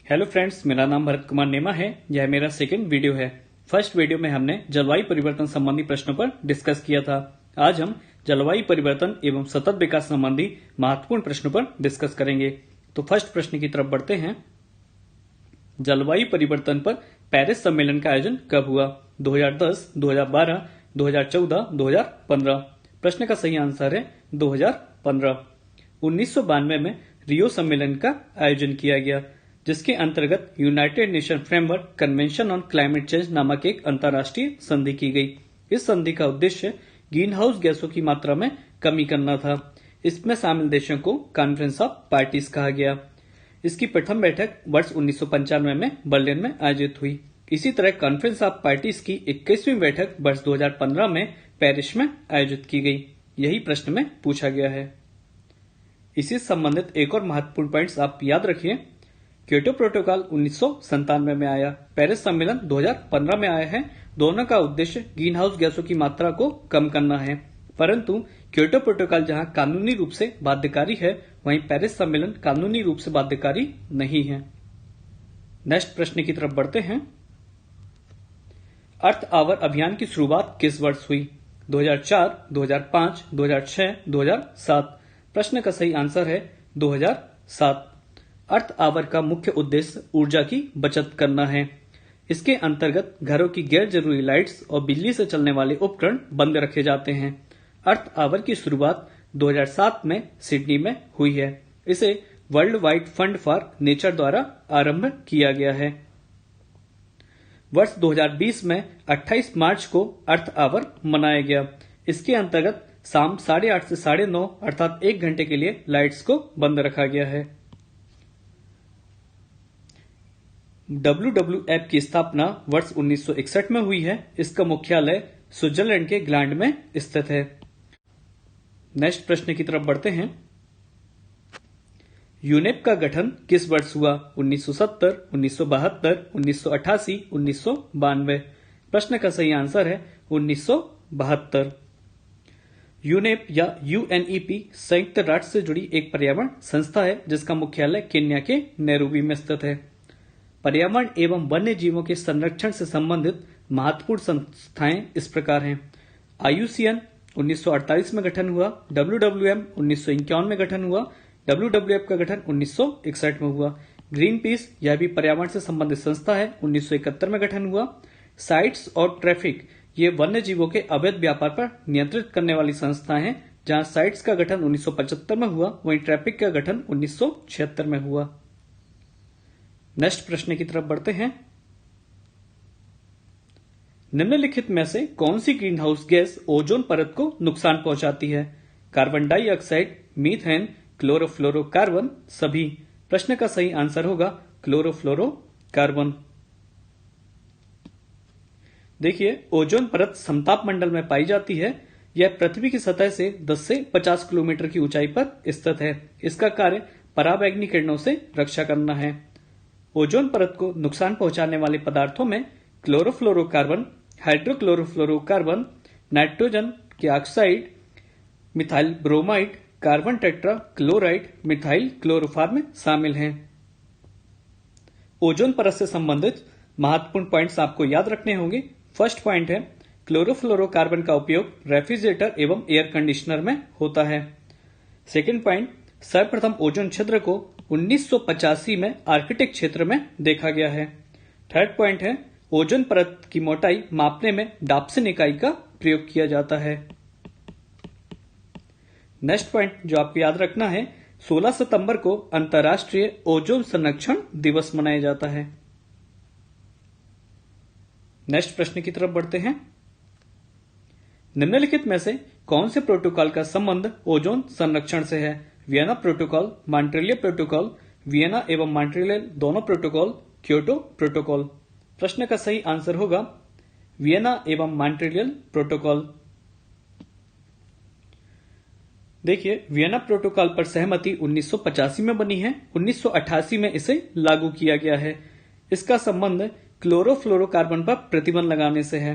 Hello friends, मेरा नाम भरत कुमार नेमा है। यह मेरा सेकंड वीडियो है। फर्स्ट वीडियो में हमने जलवायु परिवर्तन संबंधी प्रश्नों पर डिस्कस किया था। आज हम जलवायु परिवर्तन एवं सतत विकास संबंधी महत्वपूर्ण प्रश्नों पर डिस्कस करेंगे। तो फर्स्ट प्रश्न की तरफ बढ़ते हैं। जलवायु परिवर्तन पर पेरिस सम्मेलन का आयोजन कब हुआ? 2010, 2012, 2014, 2015। प्रश्न का सही आंसर है 2015। 1992 में रियो सम्मेलन का आयोजन किया गया, जिसके अंतर्गत United nation framework convention on climate change नामक एक अंतर्राष्ट्रीय संधि की गई। इस संधि का उद्देश्य ग्रीन हाउस गैसों की मात्रा में कमी करना था। इसमें शामिल देशों को कॉन्फ्रेंस ऑफ पार्टीज कहा गया। इसकी प्रथम बैठक वर्ष 1995 में बर्लिन में आयोजित हुई। इसी तरह कॉन्फ्रेंस ऑफ पार्टीज की 21वीं बैठक वर्ष 2015 में पेरिस में आयोजित की गई। यही प्रश्न में पूछा गया है। इसी संबंधित एक और महत्वपूर्ण पॉइंट्स आप याद रखिए। क्योटो प्रोटोकॉल 1997 में आया, पेरिस सम्मेलन 2015 में आया है। दोनों का उद्देश्य ग्रीन हाउस गैसों की मात्रा को कम करना है, परंतु क्योटो प्रोटोकॉल जहां कानूनी रूप से बाध्यकारी है, वहीं पेरिस सम्मेलन कानूनी रूप से बाध्यकारी नहीं है। नेक्स्ट प्रश्न की तरफ बढ़ते हैं। अर्थ आवर अभियान की शुरुआत किस वर्ष हुई? 2004, 2005, 2006, 2007। प्रश्न का सही आंसर है 2007। अर्थ आवर का मुख्य उद्देश्य ऊर्जा की बचत करना है। इसके अंतर्गत घरों की गैर जरूरी लाइट्स और बिजली से चलने वाले उपकरण बंद रखे जाते हैं। अर्थ आवर की शुरुआत 2007 में सिडनी में हुई है। इसे world wide fund for nature द्वारा आरंभ किया गया है। वर्ष 2020 में 28 मार्च को अर्थ आवर मनाया गया। इसके अंतर्गत शाम 8:30 से 9:30 अर्थात 1 घंटे के लिए लाइट्स को बंद रखा गया है। WWF की स्थापना वर्ष 1961 में हुई है। इसका मुख्यालय स्विट्जरलैंड के ग्लांड में स्थित है। नेक्स्ट प्रश्न की तरफ बढ़ते हैं। यूनेप का गठन किस वर्ष हुआ? 1970, 1972, 1988, 1992। प्रश्न का सही आंसर है 1972। यूनेप या UNEP संयुक्त राष्ट्र से जुड़ी एक पर्यावरण संस्था है, जिसका मुख्यालय केन्या के नैरोबी में स्थित है। पर्यावरण एवं वन्य जीवों के संरक्षण से संबंधित महत्वपूर्ण संस्थाएं इस प्रकार हैं। IUCN 1948 में गठन हुआ। WWM 1951 में गठन हुआ। WWF का गठन 1961 में हुआ। ग्रीन पीस, यह भी पर्यावरण से संबंधित संस्था है, 1971 में गठन हुआ। साइट्स और ट्रैफिक, ये वन्य जीवों के अवैध व्यापार पर नियंत्रित करने वाली संस्थाएं हैं। जहां साइट्स का गठन 1975 में हुआ, वहीं ट्रैफिक का गठन 1976 में हुआ। नेक्स्ट प्रश्न की तरफ बढ़ते हैं। निम्नलिखित में से कौन सी ग्रीन हाउस गैस ओजोन परत को नुकसान पहुंचाती है? कार्बन डाइऑक्साइड, मीथेन, क्लोरोफ्लोरोकार्बन, सभी। प्रश्न का सही आंसर होगा क्लोरोफ्लोरोकार्बन। देखिए, ओजोन परत समताप मंडल में पाई जाती है। यह पृथ्वी की सतह से 10 से 50 किलोमीटर की ऊंचाई पर स्थित है। इसका कार्य पराबैंगनी किरणों से रक्षा करना है। ओजोन परत को नुकसान पहुंचाने वाले पदार्थों में क्लोरोफ्लोरोकार्बन, हाइड्रोक्लोरोफ्लोरोकार्बन, नाइट्रोजन के oxide, methyl bromide, carbon tetra chloride, methyl chloroform शामिल हैं। ओजोन परत से संबंधित महत्वपूर्ण पॉइंट्स आपको याद रखने होंगे। फर्स्ट पॉइंट है, क्लोरोफ्लोरोकार्बन का उपयोग रेफ्रिजरेटर एवं एयर कंडीशनर में होता है। सेकेंड पॉइंट, सर्वप्रथम ओजोन छिद्र को 1985 में आर्कटिक क्षेत्र में देखा गया है। थर्ड पॉइंट है, ओजोन परत की मोटाई मापने में डाप्सन इकाई का प्रयोग किया जाता है। नेक्स्ट पॉइंट जो आपको याद रखना है, 16 सितंबर को अंतर्राष्ट्रीय ओजोन संरक्षण दिवस मनाया जाता है। नेक्स्ट प्रश्न की तरफ बढ़ते हैं। निम्नलिखित में से कौन से प्रोटोकॉल का संबंध ओजोन संरक्षण से है? Vienna protocol, Montreal protocol, Vienna एवं मॉन्ट्रियल दोनों प्रोटोकॉल, क्योटो प्रोटोकॉल। प्रश्न का सही आंसर होगा वियना एवं मॉन्ट्रियल प्रोटोकॉल। देखिए, वियना प्रोटोकॉल पर सहमति 1985 में बनी है। 1988 में इसे लागू किया गया है। इसका संबंध क्लोरोफ्लोरोकार्बन पर प्रतिबंध लगाने से है।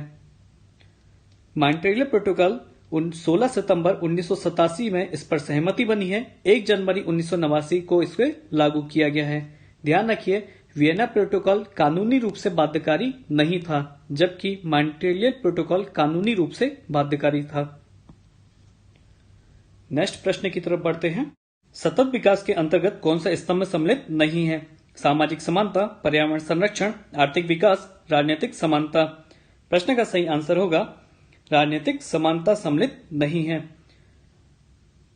मॉन्ट्रियल प्रोटोकॉल 16 सितंबर 1987 में इस पर सहमति बनी है। 1 जनवरी 1989 को इसे लागू किया गया है। ध्यान रखिए, वियना प्रोटोकॉल कानूनी रूप से बाध्यकारी नहीं था, जबकि मॉन्ट्रियल प्रोटोकॉल कानूनी रूप से बाध्यकारी था। नेक्स्ट प्रश्न की तरफ बढ़ते हैं। सतत विकास के अंतर्गत कौन सा स्तंभ सम्मिलित नहीं है? सामाजिक समानता, पर्यावरण संरक्षण, आर्थिक विकास, राजनीतिक समानता। प्रश्न का सही आंसर होगा राजनीतिक समानता सम्मिलित नहीं है।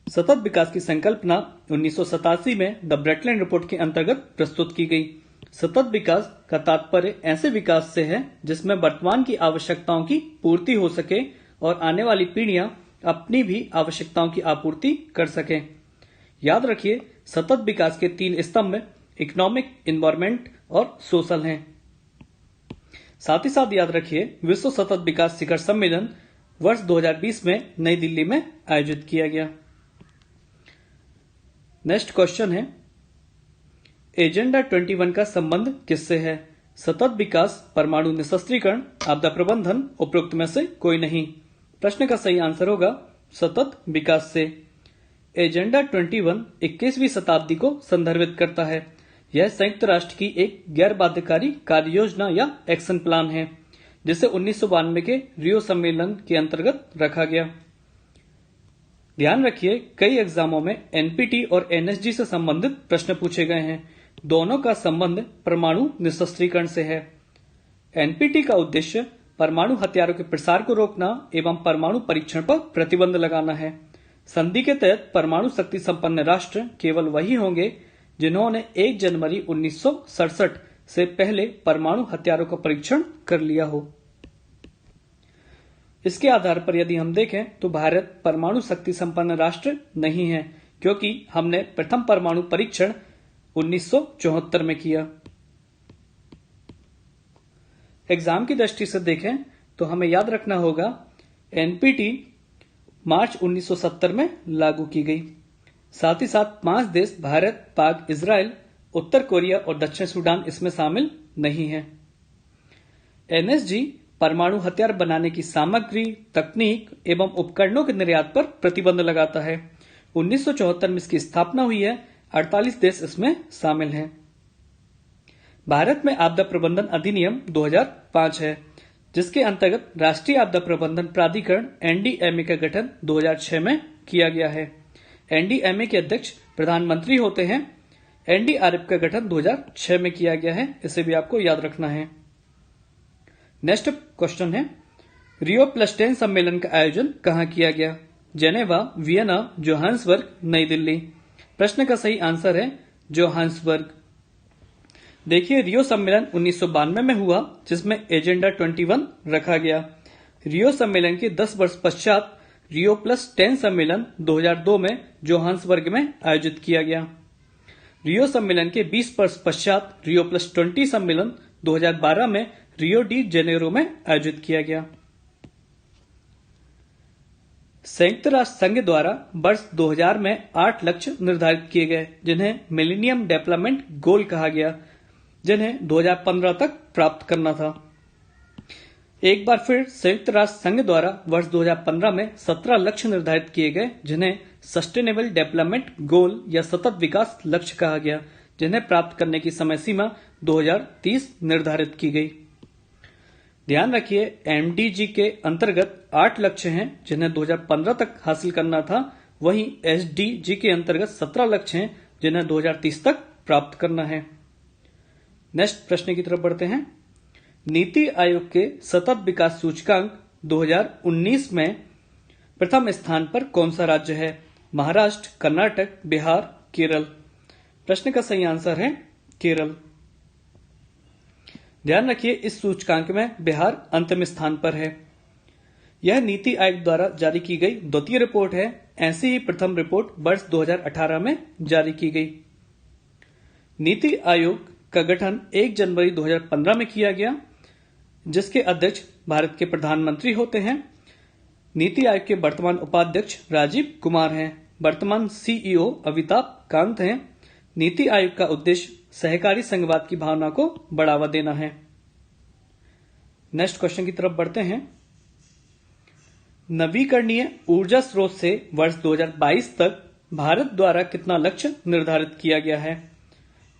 सतत विकास की संकल्पना 1987 में द ब्रेटलैंड रिपोर्ट के अंतर्गत प्रस्तुत की गई। सतत विकास का तात्पर्य ऐसे विकास से है जिसमें वर्तमान की आवश्यकताओं की पूर्ति हो सके और आने वाली पीढ़ियां अपनी भी आवश्यकताओं की आपूर्ति कर सकें। याद रखिए, सतत विकास के 3 स्तंभ इकोनॉमिक, एनवायरमेंट और सोशल हैं। साथ ही साथ याद रखिए, विश्व सतत विकास शिखर सम्मेलन वर्ष 2020 में नई दिल्ली में आयोजित किया गया। नेक्स्ट क्वेश्चन है, एजेंडा 21 का संबंध किससे है? सतत विकास, परमाणु निशस्त्रीकरण, आपदा प्रबंधन, उपरोक्त में से कोई नहीं। प्रश्न का सही आंसर होगा सतत विकास से। एजेंडा 21 21वीं शताब्दी को संदर्भित करता है। यह संयुक्त राष्ट्र की एक गैर बाध्यकारी कार्य योजना या एक्शन प्लान है, जिसे 1992 के रियो सम्मेलन के अंतर्गत रखा गया। ध्यान रखिए, कई एग्जामों में एनपीटी और एनएसजी से संबंधित प्रश्न पूछे गए हैं। दोनों का संबंध परमाणु निशस्त्रीकरण से है। एनपीटी का उद्देश्य परमाणु हथियारों के प्रसार को रोकना एवं परमाणु परीक्षण पर प्रतिबंध लगाना है। संधि के तहत परमाणु शक्ति संपन्न राष्ट्र केवल वही होंगे जिन्होंने 1 जनवरी 1967 से पहले परमाणु हथियारों का परीक्षण कर लिया हो। इसके आधार पर यदि हम देखें तो भारत परमाणु शक्ति संपन्न राष्ट्र नहीं है, क्योंकि हमने प्रथम परमाणु परीक्षण 1974 में किया। एग्जाम की दृष्टि से देखें तो हमें याद रखना होगा, एनपीटी मार्च 1970 में लागू की गई। साथ ही साथ 5 देश भारत, पाक, इजराइल, उत्तर कोरिया और दक्षिण सूडान इसमें शामिल नहीं है। एनएसजी परमाणु हथियार बनाने की सामग्री, तकनीक एवं उपकरणों के निर्यात पर प्रतिबंध लगाता है। 1974 में इसकी स्थापना हुई है। 48 देश इसमें शामिल हैं। भारत में आपदा प्रबंधन अधिनियम 2005 है, जिसके अंतर्गत राष्ट्रीय आपदा प्रबंधन प्राधिकरण एनडीएमए का गठन 2006 में किया गया है। एनडीएमए के अध्यक्ष प्रधानमंत्री होते हैं। एनडीआरएफ का गठन 2006 में किया गया है, इसे भी आपको याद रखना है। नेक्स्ट क्वेश्चन है, रियो प्लस 10 सम्मेलन का आयोजन कहां किया गया? जेनेवा, वियना, जोहान्सबर्ग, नई दिल्ली। प्रश्न का सही आंसर है जोहान्सबर्ग। देखिए, रियो सम्मेलन 1992 में हुआ, जिसमें एजेंडा 21 रखा गया। रियो सम्मेलन के 10 वर्ष पश्चात रियो प्लस 10 सम्मेलन 2002 में जोहान्सबर्ग में आयोजित किया गया। रियो सम्मेलन के 20 वर्ष पश्चात रियो प्लस 20 सम्मेलन 2012 में रियो डी जेनेरो में आयोजित किया गया। संयुक्त राष्ट्र संघ द्वारा वर्ष 2000 में 8 लक्ष्य निर्धारित किए गए, जिन्हें मिलेनियम डेवलपमेंट गोल कहा गया, जिन्हें 2015 तक प्राप्त करना था। एक बार फिर संयुक्त राष्ट्र संघ द्वारा वर्ष 2015 में 17 लक्ष्य निर्धारित किए गए, जिन्हें सस्टेनेबल डेवलपमेंट गोल या सतत विकास लक्ष्य कहा गया, जिन्हें प्राप्त करने की समय सीमा 2030 निर्धारित की गई। ध्यान रखिए, एमडीजी के अंतर्गत 8 लक्ष्य हैं, जिन्हें 2015 तक हासिल करना था। वहीं एसडीजी के अंतर्गत 17 लक्ष्य हैं, जिन्हें 2030 तक प्राप्त करना है। नेक्स्ट प्रश्न की तरफ बढ़ते हैं। नीति आयोग के सतत विकास सूचकांक 2019 में प्रथम स्थान पर कौन सा राज्य है? महाराष्ट्र, कर्नाटक, बिहार, केरल। प्रश्न का सही आंसर है केरल। ध्यान रखिए, इस सूचकांक में बिहार अंतिम स्थान पर है। यह नीति आयोग द्वारा जारी की गई द्वितीय रिपोर्ट है। ऐसी ही प्रथम रिपोर्ट वर्ष 2018 में जारी की गई। नीति आयोग का गठन 1 जनवरी 2015 में किया गया, जिसके अध्यक्ष भारत के प्रधानमंत्री होते हैं। नीति आयोग के वर्तमान उपाध्यक्ष राजीव कुमार हैं। वर्तमान सीईओ अमिताभ कांत हैं। नीति आयोग का उद्देश्य सहकारी संघवाद की भावना को बढ़ावा देना है। नेक्स्ट क्वेश्चन की तरफ बढ़ते हैं। नवीकरणीय ऊर्जा स्रोत से वर्ष 2022 तक भारत द्वारा कितना लक्ष्य निर्धारित किया गया है?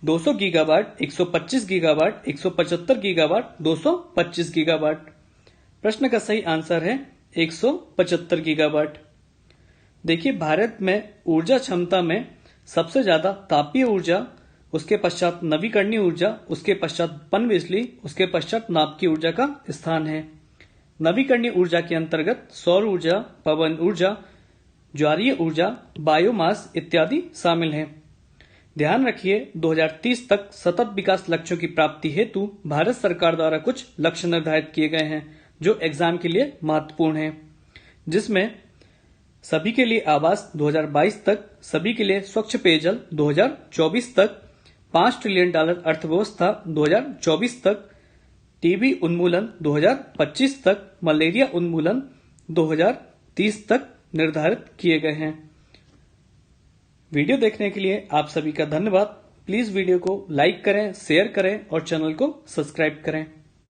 200 गीगावाट, 125 गीगावाट, 175 गीगावाट, 225 गीगावाट। प्रश्न का सही आंसर है 175 गीगावाट। देखिए, भारत में ऊर्जा क्षमता में सबसे ज्यादा तापीय ऊर्जा, उसके पश्चात नवीकरणीय ऊर्जा, उसके पश्चात पनबिजली, उसके पश्चात नाभिकीय ऊर्जा का स्थान है। नवीकरणीय ऊर्जा के अंतर्गत सौर ऊर्जा, पवन ऊर्जा, ज्वारीय ऊर्जा, बायोमास इत्यादि शामिल हैं। ध्यान रखिए, 2030 तक सतत विकास लक्ष्यों की प्राप्ति हेतु भारत सरकार द्वारा कुछ लक्ष्य निर्धारित किए गए हैं जो एग्जाम के लिए महत्वपूर्ण हैं, जिसमें सभी के लिए आवास 2022 तक, सभी के लिए स्वच्छ पेयजल 2024 तक, $5 ट्रिलियन अर्थव्यवस्था 2024 तक, टीबी उन्मूलन 2025 तक, मलेरिया उन्मूलन 2030 तक निर्धारित किए गए हैं। वीडियो देखने के लिए आप सभी का धन्यवाद। प्लीज वीडियो को लाइक करें, शेयर करें और चैनल को सब्सक्राइब करें।